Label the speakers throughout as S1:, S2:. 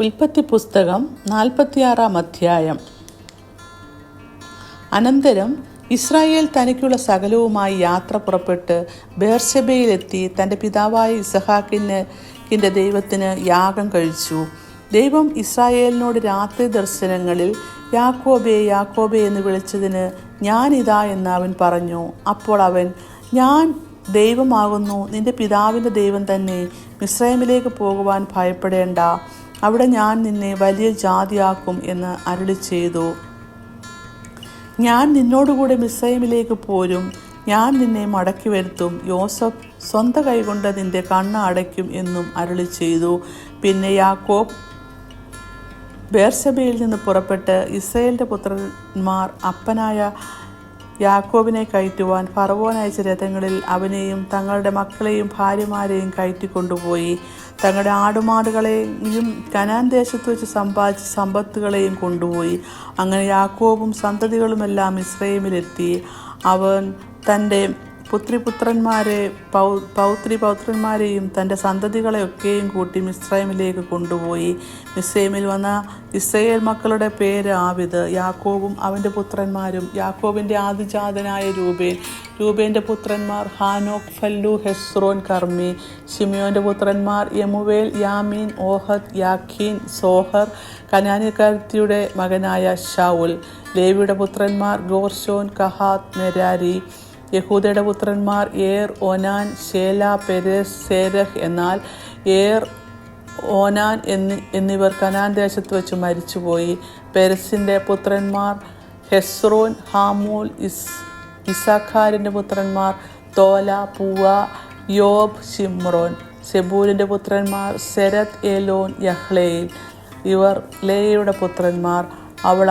S1: ഉൽപ്പത്തി പുസ്തകം 46 അധ്യായം. അനന്തരം ഇസ്രായേൽ തനിക്കുള്ള സകലവുമായി യാത്ര പുറപ്പെട്ട് ബേർശെബയിലെത്തി തൻ്റെ പിതാവായ ഇസഹാക്കിൻ്റെ ദൈവത്തിന് യാഗം കഴിച്ചു. ദൈവം ഇസ്രായേലിനോട് രാത്രി ദർശനങ്ങളിൽ യാക്കോബേ യാക്കോബേ എന്ന് വിളിച്ചതിന് ഞാനിതാ എന്ന് അവൻ പറഞ്ഞു. അപ്പോൾ അവൻ, ഞാൻ ദൈവമാകുന്നു, നിന്റെ പിതാവിൻ്റെ ദൈവം തന്നെ. മിസ്രൈമിലേക്ക് പോകുവാൻ ഭയപ്പെടേണ്ട, അവിടെ ഞാൻ നിന്നെ വലിയ ജാതിയാക്കും എന്ന് അരുളി ചെയ്തു. ഞാൻ നിന്നോടുകൂടെ മിസ്രൈമിലേക്ക് പോരും, ഞാൻ നിന്നെ മടക്കി വരുത്തും. യോസഫ് സ്വന്തം കൈകൊണ്ട് നിന്റെ കണ്ണ് അടയ്ക്കും എന്നും അരുളി ചെയ്തു. പിന്നെ യാക്കോബ് ബേർശെബയിൽ നിന്ന് പുറപ്പെട്ട് ഇസ്രായേലിൻ്റെ പുത്രന്മാർ അപ്പനായ യാക്കോബിനെ കയറ്റുവാൻ ഫറവോൻ അയച്ച രഥങ്ങളിൽ അവനെയും തങ്ങളുടെ മക്കളെയും ഭാര്യമാരെയും കയറ്റിക്കൊണ്ടുപോയി. തങ്ങളുടെ ആടുമാടുകളെയും കനാൻ ദേശത്ത് വെച്ച് സമ്പാദിച്ച സമ്പത്തുകളെയും കൊണ്ടുപോയി. അങ്ങനെ യാക്കോബും സന്തതികളുമെല്ലാം മിസ്രയീമിലെത്തി. അവൻ തൻ്റെ പൗത്രിപൗത്രന്മാരെയും തൻ്റെ സന്തതികളെയൊക്കെയും കൂട്ടി മിസ്രൈമിലേക്ക് കൊണ്ടുപോയി. മിസ്രൈമിൽ വന്ന ഇസ്രായേൽ മക്കളുടെ പേര് ആവിദ്. യാക്കോബും അവൻ്റെ പുത്രന്മാരും. യാക്കോബിൻ്റെ ആദിജാതനായ രൂബേൻ്റെ പുത്രന്മാർ ഹാനോക്ക്, ഫല്ലു, ഹെസ്രോൻ, കർമ്മി. ശിമിയോൻ്റെ പുത്രന്മാർ യെമുവേൽ, യാമീൻ, ഓഹദ്, യാഖീൻ, സോഹർ. കനാന്യക്കാരത്തിയുടെ മകനായ ശൗൽ. ലേവിയുടെ പുത്രന്മാർ ഗോർശോൻ, കഹാത്ത്, മെരാരി. യഹൂദയുടെ പുത്രന്മാർ ഏർ, ഓനാൻ, ശേല, പെരേസ്, സേരഹ്. എന്നാൽ ഏർ, ഓനാൻ എന്നിവർ കനാൻ ദേശത്ത് വെച്ച് മരിച്ചുപോയി. പെരസിൻ്റെ പുത്രന്മാർ ഹെസ്രോൻ, ഹാമൂൽ. ഇസാഖാരിൻ്റെ പുത്രന്മാർ തോല, പൂവ, യോബ്, ശിമ്രോൻ. സെബൂലിൻ്റെ പുത്രന്മാർ സെരത്ത്, ഏലോൻ, യഹ്ലേൽ. ഇവർ ലേയയുടെ പുത്രന്മാർ. അവൾ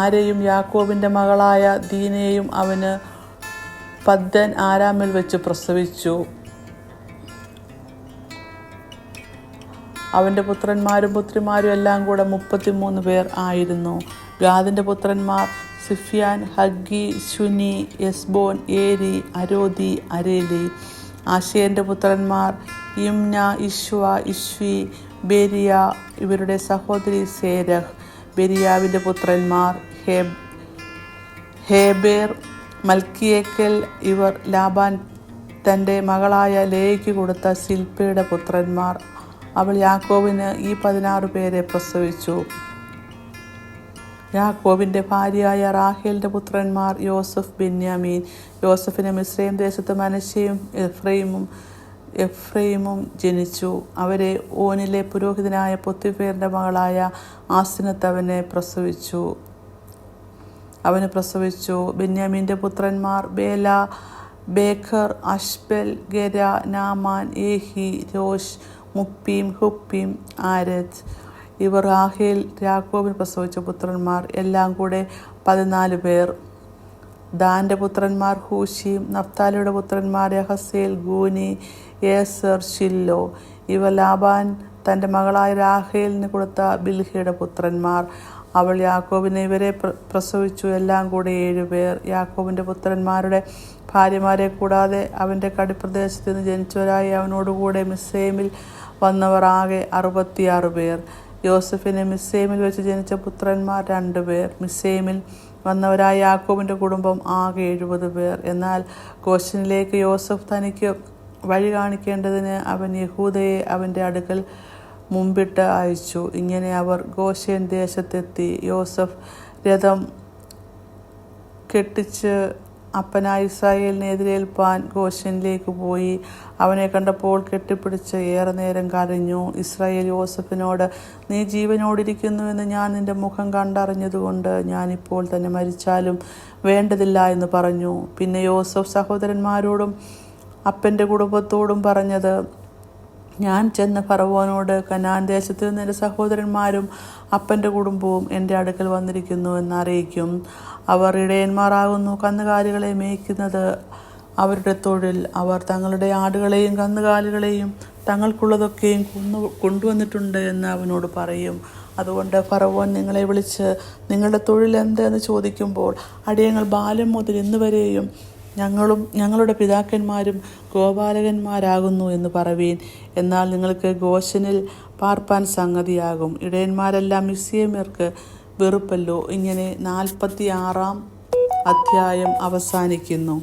S1: ആരെയും യാക്കോബിൻ്റെ മകളായ ദീനയെയും അവന് പദ്ദൻ ആരാമിൽ വെച്ച് പ്രസവിച്ചു. അവൻ്റെ പുത്രന്മാരും പുത്രിമാരും എല്ലാം കൂടെ 33 പേർ ആയിരുന്നു. ഗാദിൻ്റെ പുത്രന്മാർ സിഫ്യാൻ, ഹഗ്ഗി, ശുനി, എസ്ബോൻ, ഏരി, അരോദി, അരേലി. ആശേറിൻ്റെ പുത്രന്മാർ യിമ്ന, ഇശ്വ, ഇശ്വി, ബെരിയ. ഇവരുടെ സഹോദരി സേരഹ്. ബെരിയാവിൻ്റെ പുത്രന്മാർ ഹേബേർ, മൽക്കിയേക്കൽ. ഇവർ ലാബാൻ തൻ്റെ മകളായ ലേയ്ക്ക് കൊടുത്ത സിൽപ്പയുടെ പുത്രന്മാർ. അവൾ യാക്കോബിന് ഈ 16 പേരെ പ്രസവിച്ചു. യാക്കോബിൻ്റെ ഭാര്യയായ റാഹേലിൻ്റെ പുത്രന്മാർ യോസഫ്, ബെന്യാമീൻ. യോസഫിന് മിസ്രൈം ദേശത്ത് മനശ്ശെയും എഫ്രൈമും ജനിച്ചു. അവരെ ഓനിലെ പുരോഹിതനായ പൊത്തിഫേറിൻ്റെ മകളായ ആസിനത്ത് അവന് പ്രസവിച്ചു. ബെന്യാമീൻ്റെ പുത്രന്മാർ ബേല, ബേഖർ, അഷ്ബെൽ, ഗെര, നാമാൻ, ഏഹി, രോഷ്, മുപ്പീം, ഹുപ്പീം, ആരദ്. ഇവർ റാഹേൽ യാക്കോബിന് പ്രസവിച്ച പുത്രന്മാർ. എല്ലാം കൂടെ 14 പേർ. ദാൻ്റെ പുത്രന്മാർ ഹൂശീം. നഫ്താലിയുടെ പുത്രന്മാർ യഹസേൽ, ഗൂനി, ഏസർ, ഷില്ലോ. ഇവ ലാബാൻ തൻ്റെ മകളായ റാഹേലിന് കൊടുത്ത ബിൽഹയുടെ പുത്രന്മാർ. അവൾ യാക്കോബിനെ ഇവരെ പ്രസവിച്ചു. എല്ലാം കൂടെ 7 പേർ. യാക്കോബിൻ്റെ പുത്രന്മാരുടെ ഭാര്യമാരെ കൂടാതെ അവൻ്റെ കടിപ്രദേശത്ത് നിന്ന് ജനിച്ചവരായി അവനോടുകൂടെ മിസ്രൈമിൽ വന്നവർ ആകെ 66 പേർ. യോസഫിന് മിസ്രൈമിൽ വെച്ച് ജനിച്ച പുത്രന്മാർ 2 പേർ. മിസ്രൈമിൽ വന്നവരായ യാക്കോബിൻ്റെ കുടുംബം ആകെ 70 പേർ. എന്നാൽ ഗോശനിലേക്ക് യോസഫ് തനിക്ക് വഴി കാണിക്കേണ്ടതിന് അവൻ യഹൂദയെ അവൻ്റെ അടുക്കൽ മുമ്പിട്ട് അയച്ചു. ഇങ്ങനെ അവർ ഗോശേൻ ദേശത്തെത്തി. യോസഫ് രഥം കെട്ടിച്ച് അപ്പനായ ഇസ്രായേലിനെ എതിരേൽപ്പാൻ ഗോശനിലേക്ക് പോയി. അവനെ കണ്ടപ്പോൾ കെട്ടിപ്പിടിച്ച് ഏറെ നേരം കരഞ്ഞു. ഇസ്രായേൽ യോസഫിനോട്, നീ ജീവനോടിരിക്കുന്നുവെന്ന് ഞാൻ നിന്റെ മുഖം കണ്ടറിഞ്ഞതുകൊണ്ട് ഞാനിപ്പോൾ തന്നെ മരിച്ചാലും വേണ്ടതില്ല എന്ന് പറഞ്ഞു. പിന്നെ യോസഫ് സഹോദരന്മാരോടും അപ്പൻ്റെ കുടുംബത്തോടും പറഞ്ഞത്, ഞാൻ ചെന്ന് ഫറവോനോട്, കനാൻ ദേശത്ത് നിന്ന് എൻ്റെ സഹോദരന്മാരും അപ്പൻ്റെ കുടുംബവും എൻ്റെ അടുക്കൽ വന്നിരിക്കുന്നു എന്നറിയിക്കും. അവർ ഇടയന്മാരാകുന്നു, കന്നുകാലികളെ മേയ്ക്കുന്നത് അവരുടെ തൊഴിൽ. അവർ തങ്ങളുടെ ആടുകളെയും കന്നുകാലികളെയും തങ്ങൾക്കുള്ളതൊക്കെയും കൊണ്ടുവന്നിട്ടുണ്ട് എന്ന് അവനോട് പറയും. അതുകൊണ്ട് ഫറവോൻ നിങ്ങളെ വിളിച്ച് നിങ്ങളുടെ തൊഴിൽ എന്തെന്ന് ചോദിക്കുമ്പോൾ അടിയങ്ങൾ ബാല്യം മുതൽ ഇന്നുവരെയും ഞങ്ങളും ഞങ്ങളുടെ പിതാക്കന്മാരും ഗോപാലകന്മാരാകുന്നു എന്ന് പറവീൻ. എന്നാൽ നിങ്ങൾക്ക് ഗോശനിൽ പാർപ്പാൻ സംഗതിയാകും. ഇടയന്മാരെല്ലാം മിസ്രയീമ്യർക്ക് വെറുപ്പല്ലോ. ഇങ്ങനെ 46 അധ്യായം അവസാനിക്കുന്നു.